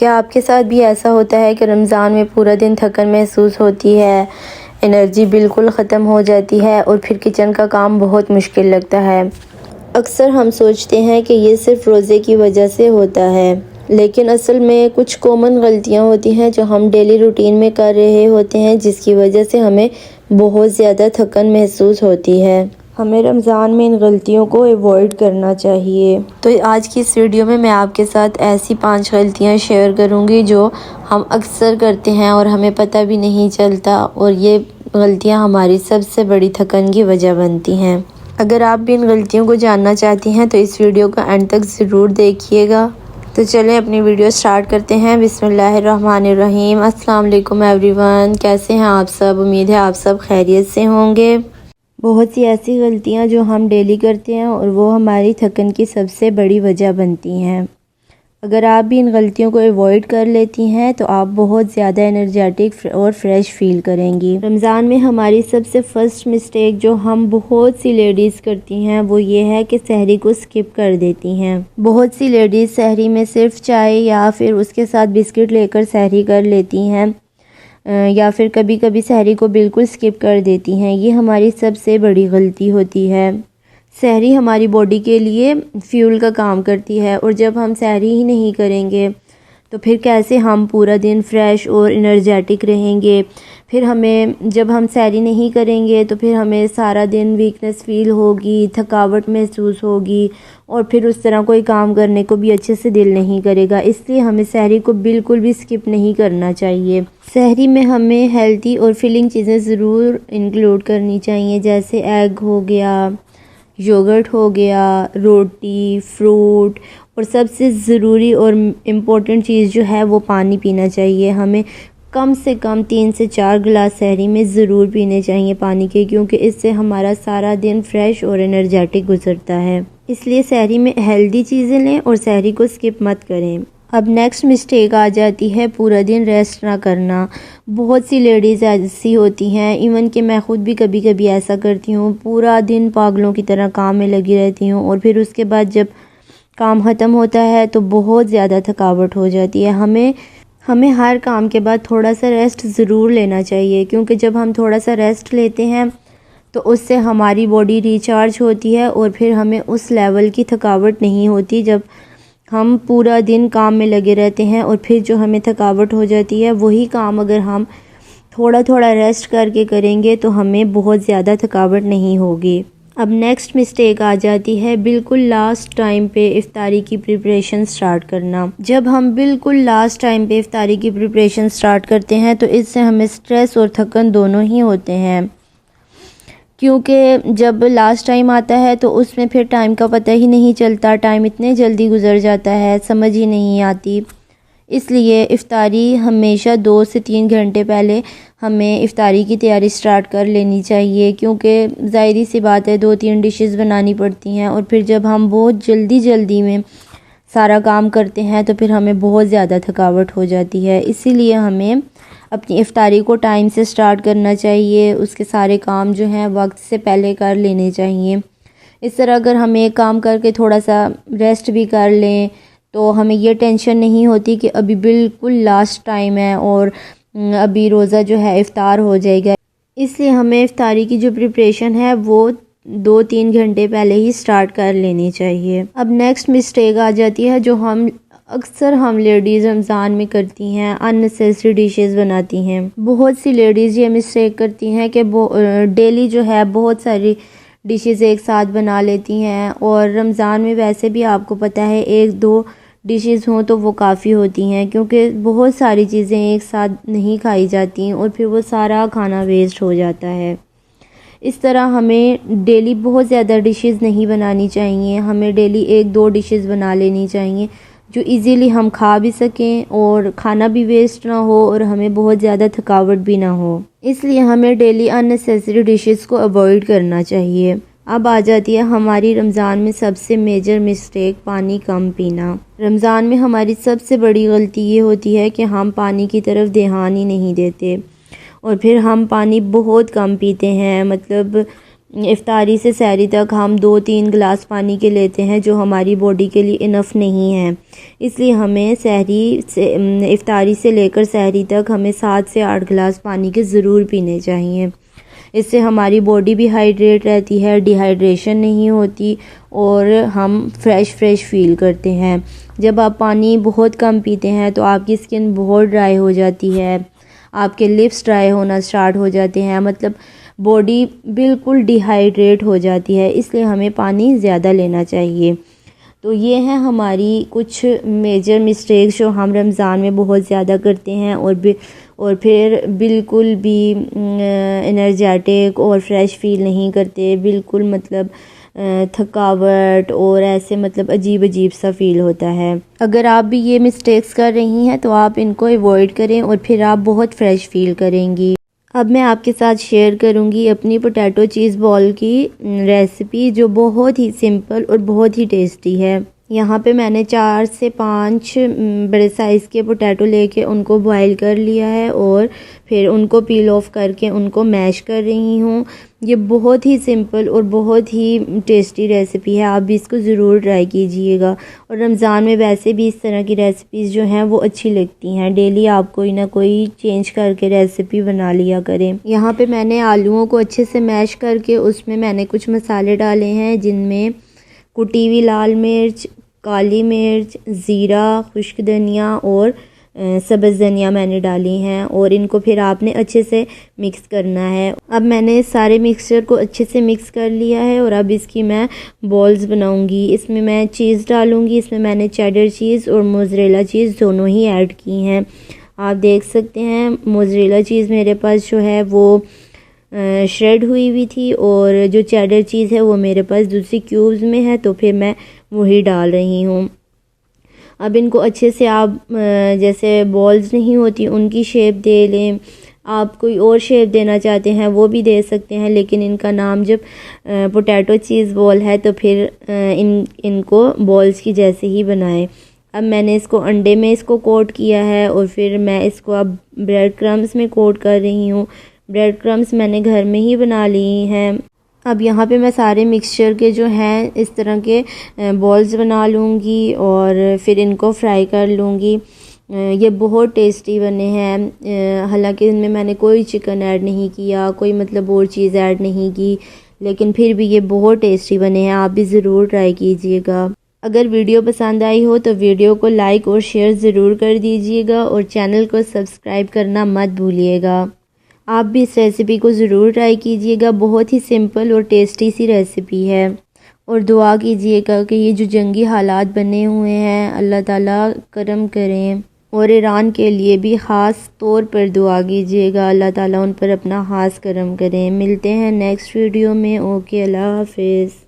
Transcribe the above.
क्या आपके साथ भी ऐसा होता है कि रमज़ान में पूरा दिन थकन महसूस होती है, एनर्जी बिल्कुल ख़त्म हो जाती है और फिर किचन का काम बहुत मुश्किल लगता है। अक्सर हम सोचते हैं कि ये सिर्फ़ रोज़े की वजह से होता है, लेकिन असल में कुछ कॉमन गलतियाँ होती हैं जो हम डेली रूटीन में कर रहे होते हैं, जिसकी वजह से हमें बहुत ज़्यादा थकन महसूस होती है। हमें रमज़ान में इन गलतियों को अवॉइड करना चाहिए। तो आज की इस वीडियो में मैं आपके साथ ऐसी 5 गलतियां शेयर करूंगी जो हम अक्सर करते हैं और हमें पता भी नहीं चलता, और ये गलतियां हमारी सबसे बड़ी थकन की वजह बनती हैं। अगर आप भी इन गलतियों को जानना चाहती हैं तो इस वीडियो का एंड तक ज़रूर देखिएगा। तो चलें अपनी वीडियो स्टार्ट करते हैं। बिस्मिल्लाहिर्रहमानिर्रहीम। अस्सलाम वालेकुम एवरीवन, कैसे हैं आप सब? उम्मीद है आप सब खैरियत से होंगे। बहुत सी ऐसी गलतियां जो हम डेली करते हैं और वो हमारी थकन की सबसे बड़ी वजह बनती हैं। अगर आप भी इन गलतियों को अवॉइड कर लेती हैं तो आप बहुत ज़्यादा एनर्जेटिक और फ्रेश फील करेंगी। रमज़ान में हमारी सबसे फर्स्ट मिस्टेक जो हम बहुत सी लेडीज़ करती हैं वो ये है कि सहरी को स्किप कर देती हैं। बहुत सी लेडीज़ सहरी में सिर्फ चाय या फिर उसके साथ बिस्किट लेकर सहरी कर लेती हैं, या फिर कभी कभी सहरी को बिल्कुल स्किप कर देती हैं। ये हमारी सबसे बड़ी गलती होती है। सहरी हमारी बॉडी के लिए फ्यूल का काम करती है, और जब हम सहरी ही नहीं करेंगे तो फिर कैसे हम पूरा दिन फ्रेश और एनर्जेटिक रहेंगे। फिर हमें जब हम सहरी नहीं करेंगे तो फिर हमें सारा दिन वीकनेस फील होगी, थकावट महसूस होगी, और फिर उस तरह कोई काम करने को भी अच्छे से दिल नहीं करेगा। इसलिए हमें सहरी को बिल्कुल भी स्किप नहीं करना चाहिए। सहरी में हमें हेल्दी और फिलिंग चीज़ें ज़रूर इंक्लूड करनी चाहिए, जैसे एग हो गया, योगर्ट हो गया, रोटी, फ्रूट, और सबसे ज़रूरी और इम्पोर्टेंट चीज़ जो है वो पानी पीना चाहिए। हमें कम से कम 3 से 4 गिलास सहरी में ज़रूर पीने चाहिए पानी के, क्योंकि इससे हमारा सारा दिन फ्रेश और एनर्जेटिक गुजरता है। इसलिए सहरी में हेल्दी चीज़ें लें और सहरी को स्किप मत करें। अब नेक्स्ट मिस्टेक आ जाती है पूरा दिन रेस्ट ना करना। बहुत सी लेडीज़ ऐसी होती हैं, इवन कि मैं ख़ुद भी कभी कभी ऐसा करती हूँ, पूरा दिन पागलों की तरह काम में लगी रहती हूँ, और फिर उसके बाद जब काम ख़त्म होता है तो बहुत ज़्यादा थकावट हो जाती है। हमें हर काम के बाद थोड़ा सा रेस्ट ज़रूर लेना चाहिए, क्योंकि जब हम थोड़ा सा रेस्ट लेते हैं तो उससे हमारी बॉडी रिचार्ज होती है, और फिर हमें उस लेवल की थकावट नहीं होती जब हम पूरा दिन काम में लगे रहते हैं। और फिर जो हमें थकावट हो जाती है वही काम अगर हम थोड़ा थोड़ा रेस्ट करके करेंगे तो हमें बहुत ज़्यादा थकावट नहीं होगी। अब नेक्स्ट मिस्टेक आ जाती है बिल्कुल लास्ट टाइम पे इफ्तारी की प्रिपरेशन स्टार्ट करना। जब हम बिल्कुल लास्ट टाइम पे इफ्तारी की प्रिपरेशन स्टार्ट करते हैं तो इससे हमें स्ट्रेस और थकन दोनों ही होते हैं, क्योंकि जब लास्ट टाइम आता है तो उसमें फिर टाइम का पता ही नहीं चलता। टाइम इतने जल्दी गुजर जाता है, समझ ही नहीं आती। इसलिए इफ्तारी हमेशा 2 से 3 घंटे पहले हमें इफ्तारी की तैयारी स्टार्ट कर लेनी चाहिए, क्योंकि ज़ाहिर सी बात है 2-3 डिशेस बनानी पड़ती हैं, और फिर जब हम बहुत जल्दी में सारा काम करते हैं तो फिर हमें बहुत ज़्यादा थकावट हो जाती है। इसीलिए हमें अपनी इफ्तारी को टाइम से स्टार्ट करना चाहिए, उसके सारे काम जो हैं वक्त से पहले कर लेने चाहिए। इस तरह अगर हम एक काम करके थोड़ा सा रेस्ट भी कर लें तो हमें ये टेंशन नहीं होती कि अभी बिल्कुल लास्ट टाइम है और अभी रोज़ा जो है इफ्तार हो जाएगा। इसलिए हमें इफ्तारी की जो प्रिपरेशन है वो 2-3 घंटे पहले ही स्टार्ट कर लेनी चाहिए। अब नेक्स्ट मिस्टेक आ जाती है जो अक्सर हम लेडीज़ रमज़ान में करती हैं, अननेसेसरी डिशेस बनाती हैं। बहुत सी लेडीज़ ये मिस्टेक करती हैं कि डेली जो है बहुत सारी डिशेस एक साथ बना लेती हैं, और रमज़ान में वैसे भी आपको पता है 1-2 डिशेस हों तो वो काफ़ी होती हैं, क्योंकि बहुत सारी चीज़ें एक साथ नहीं खाई जाती और फिर वो सारा खाना वेस्ट हो जाता है। इस तरह हमें डेली बहुत ज़्यादा डिशेस नहीं बनानी चाहिए। हमें डेली 1-2 डिशेस बना लेनी चाहिए जो इजीली हम खा भी सकें और खाना भी वेस्ट ना हो और हमें बहुत ज़्यादा थकावट भी ना हो। इसलिए हमें डेली अननेसेसरी डिशेस को अवॉइड करना चाहिए। अब आ जाती है हमारी रमज़ान में सबसे मेजर मिस्टेक, पानी कम पीना। रमज़ान में हमारी सबसे बड़ी गलती ये होती है कि हम पानी की तरफ ध्यान ही नहीं देते, और फिर हम पानी बहुत कम पीते हैं। मतलब इफ्तारी से सहरी तक हम 2-3 गिलास पानी के लेते हैं, जो हमारी बॉडी के लिए इनफ नहीं है। इसलिए हमें सहरी से इफ्तारी से लेकर सहरी तक हमें 7 से 8 गिलास पानी के ज़रूर पीने चाहिए। इससे हमारी बॉडी भी हाइड्रेट रहती है, डिहाइड्रेशन नहीं होती और हम फ्रेश फ़ील करते हैं। जब आप पानी बहुत कम पीते हैं तो आपकी स्किन बहुत ड्राई हो जाती है, आपके लिप्स ड्राई होना स्टार्ट हो जाते हैं, मतलब बॉडी बिल्कुल डिहाइड्रेट हो जाती है। इसलिए हमें पानी ज़्यादा लेना चाहिए। तो ये हैं हमारी कुछ मेजर मिस्टेक्स जो हम रमज़ान में बहुत ज़्यादा करते हैं और फिर बिल्कुल भी एनर्जेटिक और फ्रेश फ़ील नहीं करते, बिल्कुल मतलब थकावट और ऐसे मतलब अजीब सा फ़ील होता है। अगर आप भी ये मिस्टेक्स कर रही हैं तो आप इनको अवॉइड करें और फिर आप बहुत फ़्रेश फ़ील करेंगी। अब मैं आपके साथ शेयर करूंगी अपनी पोटैटो चीज़ बॉल की रेसिपी, जो बहुत ही सिंपल और बहुत ही टेस्टी है। यहाँ पे मैंने 4 से 5 बड़े साइज़ के पोटैटो लेके उनको बॉईल कर लिया है और फिर उनको पील ऑफ करके उनको मैश कर रही हूँ। ये बहुत ही सिंपल और बहुत ही टेस्टी रेसिपी है, आप भी इसको ज़रूर ट्राई कीजिएगा। और रमज़ान में वैसे भी इस तरह की रेसिपीज़ जो हैं वो अच्छी लगती हैं। डेली आप कोई ना कोई चेंज करके रेसिपी बना लिया करें। यहाँ पे मैंने आलूओं को अच्छे से मैश करके उसमें मैंने कुछ मसाले डाले हैं, जिनमें कुटी हुई लाल मिर्च, काली मिर्च, ज़ीरा, खुश्क धनिया और सब्ज़ धनिया मैंने डाली हैं और इनको फिर आपने अच्छे से मिक्स करना है। अब मैंने सारे मिक्सचर को अच्छे से मिक्स कर लिया है और अब इसकी मैं बॉल्स बनाऊंगी। इसमें मैं चीज़ डालूंगी, इसमें मैंने चेडर चीज़ और मोज़रेला चीज़ दोनों ही ऐड की हैं। आप देख सकते हैं मोज़रेला चीज़ मेरे पास जो है वो श्रेड हुई थी और जो चेडर चीज़ है वो मेरे पास दूसरी क्यूब्स में है, तो फिर मैं वही डाल रही हूँ। अब इनको अच्छे से आप जैसे बॉल्स नहीं होती उनकी शेप दे लें। आप कोई और शेप देना चाहते हैं वो भी दे सकते हैं, लेकिन इनका नाम जब पोटैटो चीज़ बॉल है तो फिर इनको बॉल्स की जैसे ही बनाएं। अब मैंने इसको अंडे में इसको कोट किया है और फिर मैं इसको अब ब्रेड क्रम्स में कोट कर रही हूँ। ब्रेड क्रम्स मैंने घर में ही बना ली हैं। अब यहाँ पे मैं सारे मिक्सचर के जो हैं इस तरह के बॉल्स बना लूँगी और फिर इनको फ्राई कर लूँगी। ये बहुत टेस्टी बने हैं। हालांकि इनमें मैंने कोई चिकन ऐड नहीं किया, कोई मतलब और चीज़ ऐड नहीं की, लेकिन फिर भी ये बहुत टेस्टी बने हैं। आप भी ज़रूर ट्राई कीजिएगा। अगर वीडियो पसंद आई हो तो वीडियो को लाइक और शेयर ज़रूर कर दीजिएगा और चैनल को सब्सक्राइब करना मत भूलिएगा। आप भी इस रेसिपी को ज़रूर ट्राई कीजिएगा, बहुत ही सिंपल और टेस्टी सी रेसिपी है। और दुआ कीजिएगा कि ये जो जंगी हालात बने हुए हैं अल्लाह ताला करम करें, और ईरान के लिए भी ख़ास तौर पर दुआ कीजिएगा, अल्लाह ताला उन पर अपना ख़ास करम करें। मिलते हैं नेक्स्ट वीडियो में। ओके, अल्लाह हाफिज़।